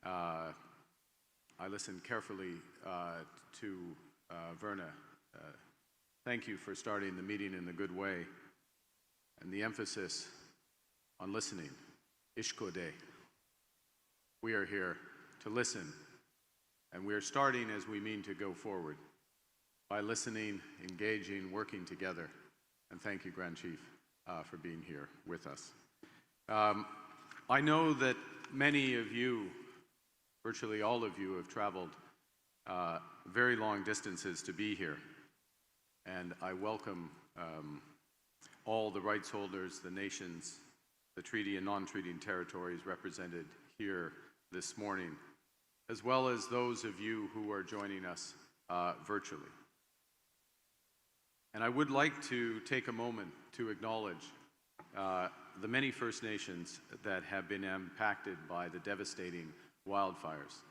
I listened carefully to Verna. Thank you for starting the meeting in the good way and the emphasis on listening. Ishkode. We are here to listen, and we are starting as we mean to go forward by listening, engaging, working together. And thank you, Grand Chief, for being here with us. I know that many of you, virtually all of you, have traveled very long distances to be here. And I welcome all the rights holders, the nations, the treaty and non-treaty territories represented here this morning, as well as those of you who are joining us virtually. And I would like to take a moment to acknowledge the many First Nations that have been impacted by the devastating wildfires.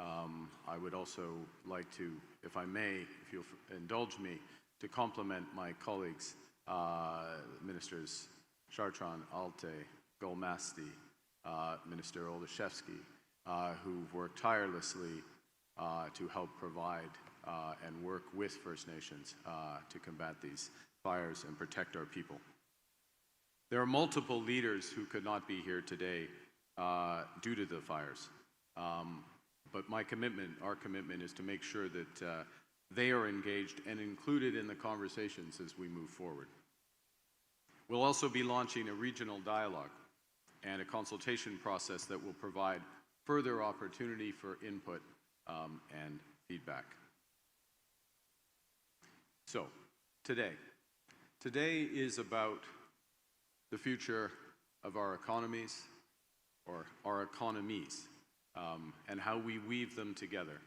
I would also like to, if I may, if you'll indulge me, to compliment my colleagues, Ministers Chartrand, Alte, Golmasti, Minister Olszewski, who've worked tirelessly to help provide and work with First Nations to combat these fires and protect our people. There are multiple leaders who could not be here today due to the fires. But my commitment, our commitment, is to make sure that they are engaged and included in the conversations as we move forward. We'll also be launching a regional dialogue and a consultation process that will provide further opportunity for input and feedback. So, today is about the future of our economies, or our economies, and how we weave them together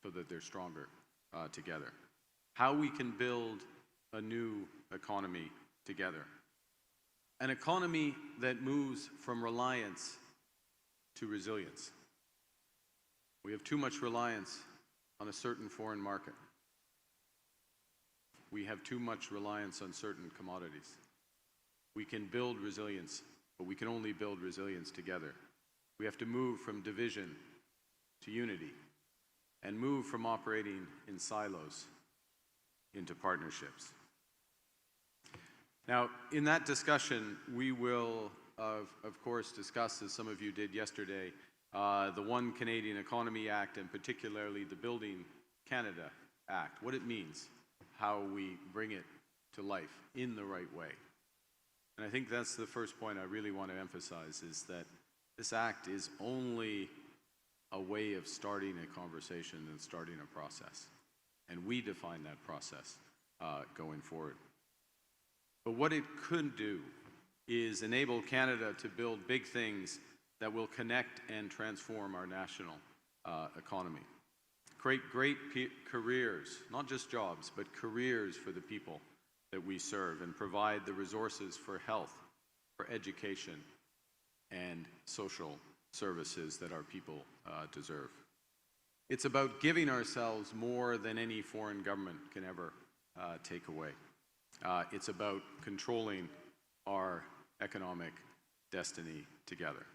so that they're stronger together. How we can build a new economy together. An economy that moves from reliance to resilience. We have too much reliance on a certain foreign market. We have too much reliance on certain commodities. We can build resilience, but we can only build resilience together. We have to move from division to unity and move from operating in silos into partnerships. Now, in that discussion, we will, of course, discuss, as some of you did yesterday, the One Canadian Economy Act, and particularly the Building Canada Act, what it means, how we bring it to life in the right way. And I think that's the first point I really want to emphasize, is that this act is only a way of starting a conversation and starting a process. And we define that process going forward. But what it could do is enable Canada to build big things that will connect and transform our national economy. Create great careers, not just jobs, but careers for the people that we serve, and provide the resources for health, for education, and social services that our people deserve. It's about giving ourselves more than any foreign government can ever take away. It's about controlling our economic destiny together.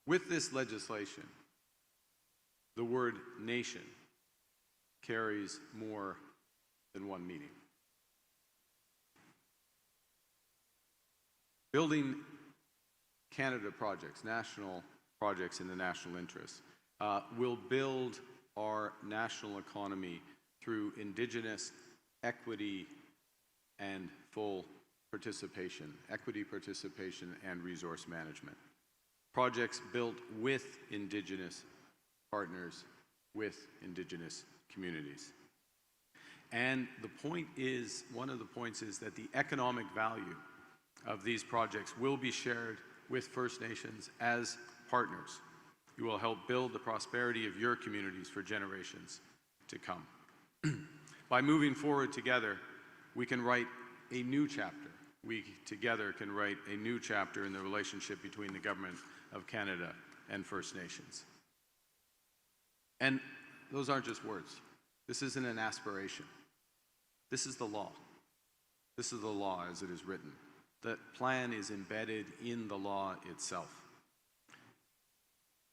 With this legislation, the word nation carries more than one meaning. Building Canada projects, national projects in the national interest, will build our national economy through Indigenous equity and full participation, equity participation and resource management. Projects built with Indigenous partners, with Indigenous communities. And the point is, one of the points is that the economic value of these projects will be shared with First Nations as partners. You will help build the prosperity of your communities for generations to come. By moving forward together, we can write a new chapter. We together can write a new chapter in the relationship between the Government of Canada and First Nations. And those aren't just words. This isn't an aspiration. This is the law. This is the law as it is written. The plan is embedded in the law itself.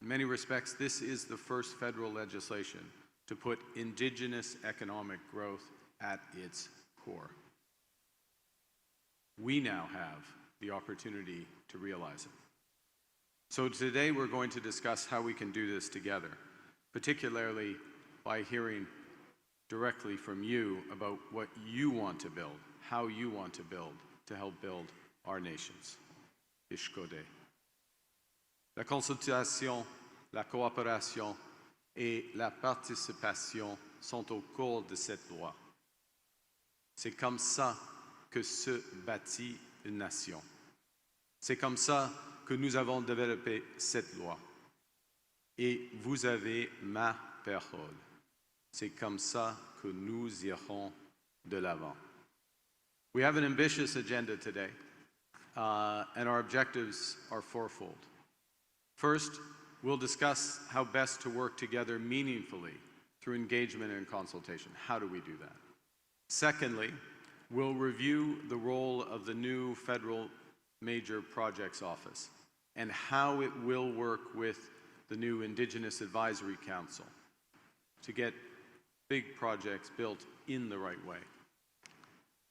In many respects, this is the first federal legislation to put Indigenous economic growth at its core. We now have the opportunity to realize it. So today we're going to discuss how we can do this together, particularly by hearing directly from you about what you want to build, how you want to build to help build our nations. Ishkode. La consultation, la coopération et la participation sont au cœur de cette loi. C'est comme ça que se bâtit une nation. C'est comme ça que nous avons développé cette loi. Et vous avez ma parole. C'est comme ça que nous irons de l'avant. We have an ambitious agenda today, and our objectives are fourfold. First, we'll discuss how best to work together meaningfully through engagement and consultation. How do we do that? Secondly, we'll review the role of the new Federal Major Projects Office and how it will work with the new Indigenous Advisory Council to get big projects built in the right way.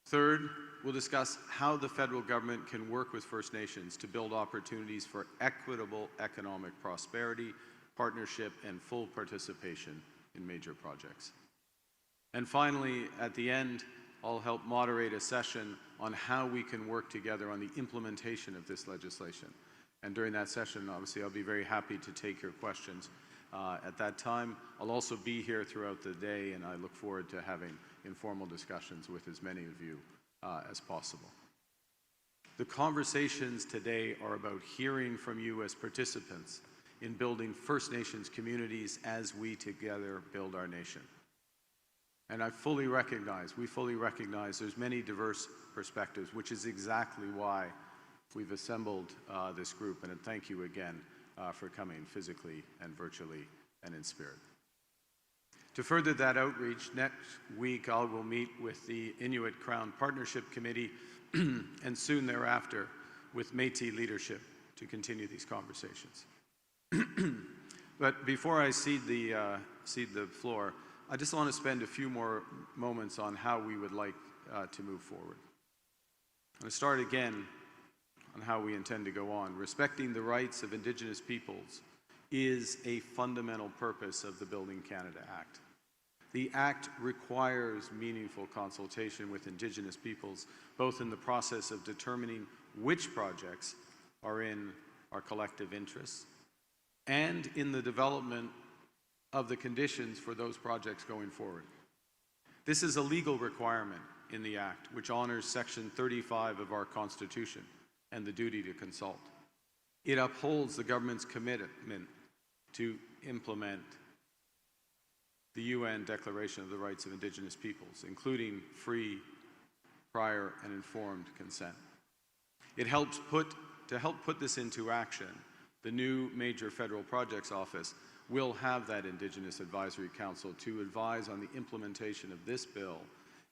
Third, we'll discuss how the federal government can work with First Nations to build opportunities for equitable economic prosperity, partnership, and full participation in major projects. And finally, at the end, I'll help moderate a session on how we can work together on the implementation of this legislation. And during that session, obviously, I'll be very happy to take your questions. At that time, I'll also be here throughout the day, and I look forward to having informal discussions with as many of you as possible. The conversations today are about hearing from you as participants in building First Nations communities as we together build our nation. And we fully recognize there's many diverse perspectives, which is exactly why we've assembled this group, and thank you again for coming physically and virtually and in spirit. To further that outreach, next week I will meet with the Inuit Crown Partnership Committee and soon thereafter with Métis leadership to continue these conversations. But before I cede the floor, I just want to spend a few more moments on how we would like to move forward. I'm going to start again on how we intend to go on. Respecting the rights of Indigenous peoples is a fundamental purpose of the Building Canada Act. The Act requires meaningful consultation with Indigenous peoples, both in the process of determining which projects are in our collective interests and in the development of the conditions for those projects going forward. This is a legal requirement in the Act, which honors Section 35 of our Constitution and the duty to consult. It upholds the government's commitment to implement the UN Declaration of the Rights of Indigenous Peoples, including free, prior, and informed consent. To help put this into action, the new Major Federal Projects Office will have that Indigenous Advisory Council to advise on the implementation of this bill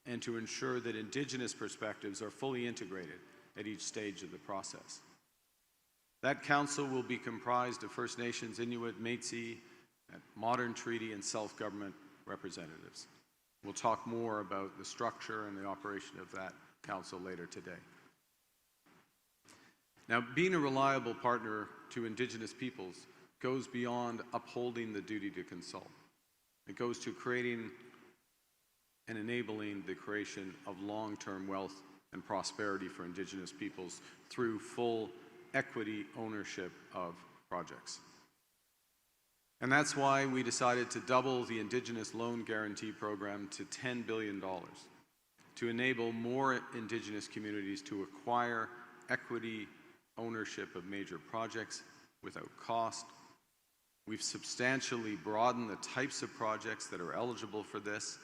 and to ensure that Indigenous perspectives are fully integrated at each stage of the process. That council will be comprised of First Nations, Inuit, Métis, modern treaty and self-government representatives. We'll talk more about the structure and the operation of that council later today. Now, being a reliable partner to Indigenous peoples goes beyond upholding the duty to consult. It goes to creating and enabling the creation of long-term wealth and prosperity for Indigenous peoples through full equity ownership of projects. And that's why we decided to double the Indigenous Loan Guarantee Program to $10 billion to enable more Indigenous communities to acquire equity ownership of major projects without cost. We've substantially broadened the types of projects that are eligible for this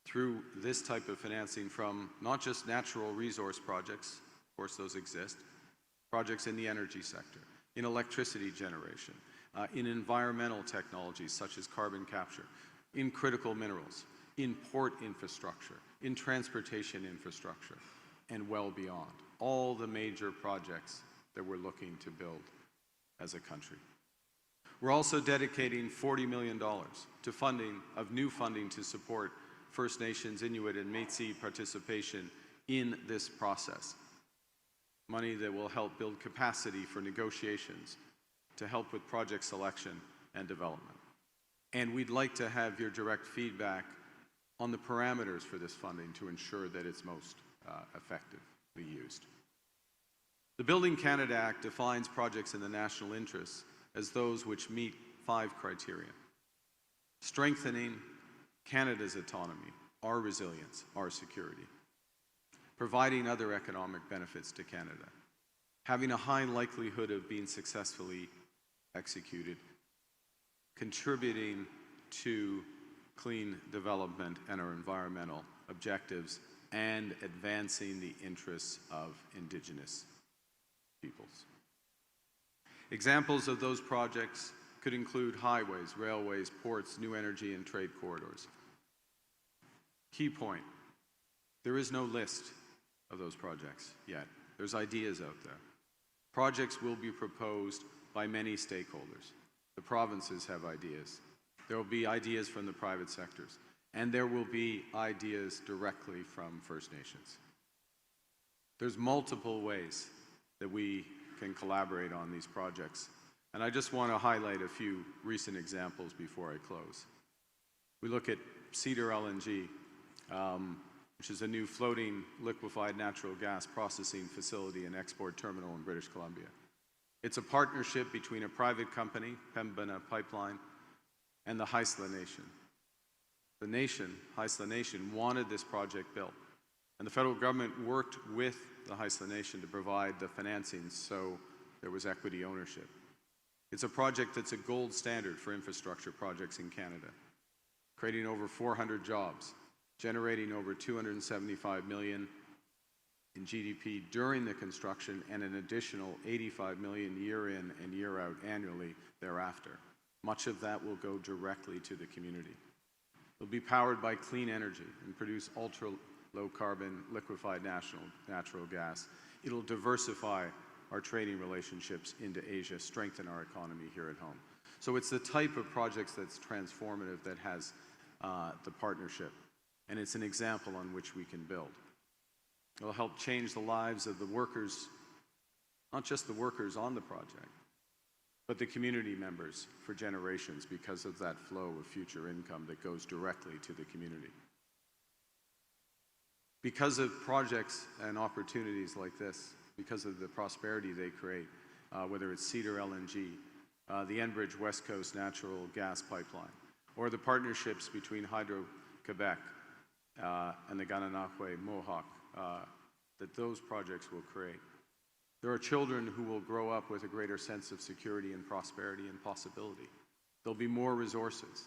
through this type of financing, from not just natural resource projects, of course those exist, projects in the energy sector, in electricity generation, in environmental technologies such as carbon capture, in critical minerals, in port infrastructure, in transportation infrastructure, and well beyond. All the major projects that we're looking to build as a country. We're also dedicating $40 million to new funding to support First Nations, Inuit, and Métis participation in this process. Money that will help build capacity for negotiations, to help with project selection and development. And we'd like to have your direct feedback on the parameters for this funding to ensure that it's most effectively used. The Building Canada Act defines projects in the national interest as those which meet 5 criteria: strengthening Canada's autonomy, our resilience, our security; providing other economic benefits to Canada; having a high likelihood of being successfully executed; contributing to clean development and our environmental objectives; and advancing the interests of Indigenous peoples. Examples of those projects could include highways, railways, ports, new energy, and trade corridors. Key point: there is no list of those projects yet. There's ideas out there. Projects will be proposed by many stakeholders. The provinces have ideas. There will be ideas from the private sectors. And there will be ideas directly from First Nations. There's multiple ways that we can collaborate on these projects. And I just want to highlight a few recent examples before I close. We look at Cedar LNG, which is a new floating liquefied natural gas processing facility and export terminal in British Columbia. It's a partnership between a private company, Pembina Pipeline, and the Haisla Nation. The nation, Haisla Nation, wanted this project built. And the federal government worked with the Haisla Nation to provide the financing so there was equity ownership. It's a project that's a gold standard for infrastructure projects in Canada, creating over 400 jobs, generating over $275 million in GDP during the construction and an additional $85 million year in and year out annually thereafter. Much of that will go directly to the community. It'll be powered by clean energy and produce ultra-low carbon liquefied natural gas. It'll diversify our trading relationships into Asia, strengthen our economy here at home. So it's the type of projects that's transformative that has the partnership. And it's an example on which we can build. It'll help change the lives of the workers, not just the workers on the project, but the community members for generations because of that flow of future income that goes directly to the community. Because of projects and opportunities like this, because of the prosperity they create, whether it's Cedar LNG, the Enbridge West Coast natural gas pipeline, or the partnerships between Hydro-Quebec and the Gananoque Mohawk that those projects will create. There are children who will grow up with a greater sense of security and prosperity and possibility. There'll be more resources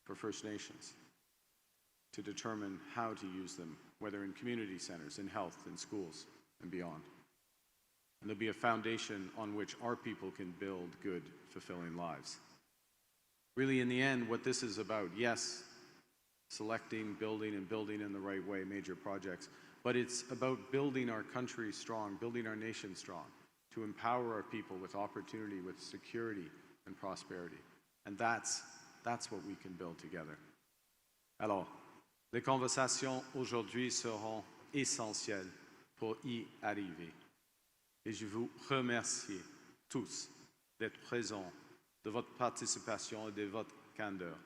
for First Nations to determine how to use them, whether in community centers, in health, in schools, and beyond. And there'll be a foundation on which our people can build good, fulfilling lives. Really, in the end, what this is about, yes, selecting, building, and building in the right way major projects, but it's about building our country strong, building our nation strong, to empower our people with opportunity, with security and prosperity. And that's what we can build together. Alors, les conversations aujourd'hui seront essentielles pour y arriver. Et je vous remercie tous d'être présents, de votre participation et de votre candeur.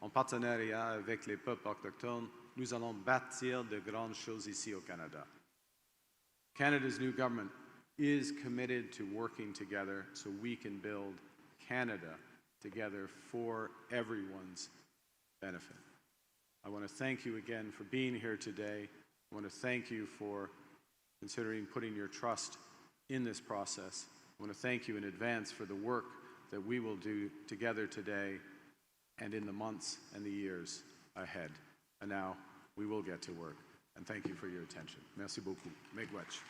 En partenariat avec les peuples autochtones, nous allons bâtir de grandes choses ici au Canada. Canada's new government is committed to working together so we can build Canada together for everyone's benefit. I want to thank you again for being here today. I want to thank you for considering putting your trust in this process. I want to thank you in advance for the work that we will do together today and in the months and the years ahead. And now we will get to work. And thank you for your attention. Merci beaucoup. Miigwech.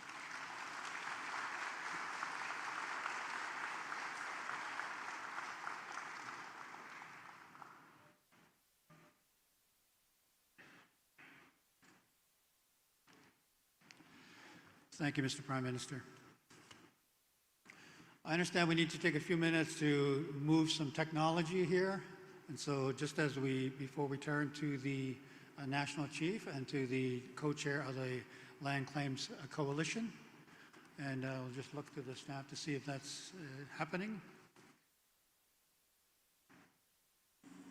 Thank you, Mr. Prime Minister. I understand we need to take a few minutes to move some technology here. And so just as before we turn to the National Chief and to the co-chair of the Land Claims Coalition, and I'll just look to the staff to see if that's happening.